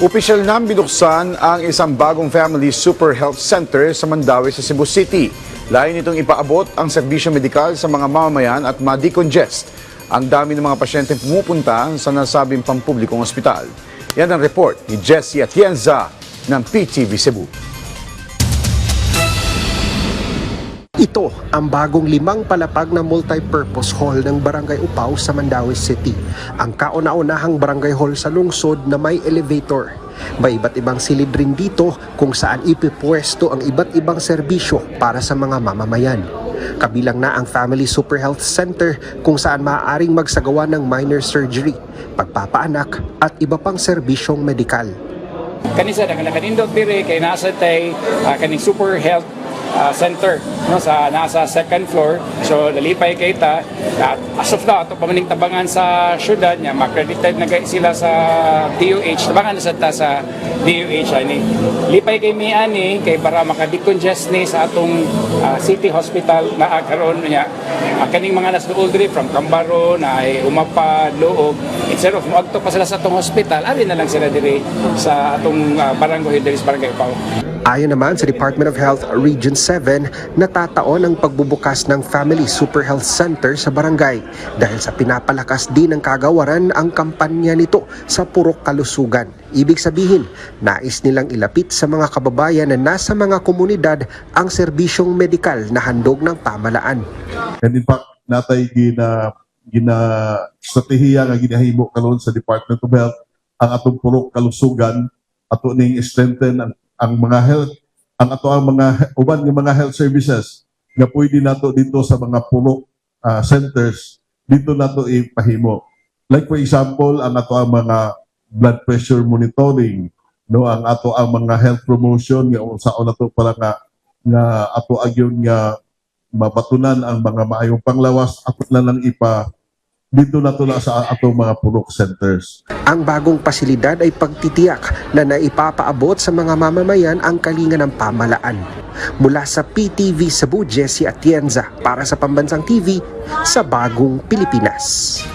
Opisyal na binuksan ang isang bagong Family Super Health Center sa Mandaue sa Cebu City. Layo nitong ipaabot ang serbisyo medikal sa mga mamamayan at ma-decongest ang dami ng mga pasyenteng pumupunta sa nasabing pampublikong ospital. Yan ang report ni Jessie Atienza ng PTV Cebu. Ito ang bagong 5 palapag na multi-purpose hall ng Barangay Upaw sa Mandaue City. Ang kauna-unahang barangay hall sa lungsod na may elevator. May iba't ibang silid rin dito kung saan ipipwesto ang iba't ibang serbisyo para sa mga mamamayan. Kabilang na ang Family Super Health Center kung saan maaaring magsagawa ng minor surgery, pagpapaanak at iba pang serbisyong medikal. Kanisa na kanindot dire kay nasa tay kaning Super Health Center no sa nasa second floor, so lalipay kay ta at as of now ato pamaning tabangan sa syudad nya accredited na sila sa DOH, tabangan na sa DOH ani lipay kay mi ani kay para maka-decongest ni sa atong city hospital na karon nya kaning mga nasuol diri from Cambaro na ay umapa Luog, instead of moadto pa sila sa atong hospital ari na lang sila diri sa atong barangay diri sa Barangay Upaw. Ayon naman sa Department of Health Region 7, natataon ang pagbubukas ng Family Super Health Center sa barangay dahil sa pinapalakas din ng kagawaran ang kampanya nito sa purok kalusugan. Ibig sabihin, nais nilang ilapit sa mga kababayan na nasa mga komunidad ang serbisyong medikal na handog ng pamalaan. And in fact, natay gina strategiya nga ginahimo karon sa Department of Health ang atong purok kalusugan ato ning strengthen ang mga health, ang ato ang mga uban ng mga health services nga pwede nato dito sa mga purok centers dito nato ipahimo. Like for example, ang ato ang mga blood pressure monitoring, no, ang ato ang mga health promotion nga unsaon nato para nga ato agyon nga mapatunan ang mga maayong panglawas at na lang dito na to sa atong mga purok centers. Ang bagong pasilidad ay pagtitiyak na naipapaabot sa mga mamamayan ang kalinga ng pamalaan. Mula sa PTV Cebu, Jessie Atienza para sa Pambansang TV sa Bagong Pilipinas.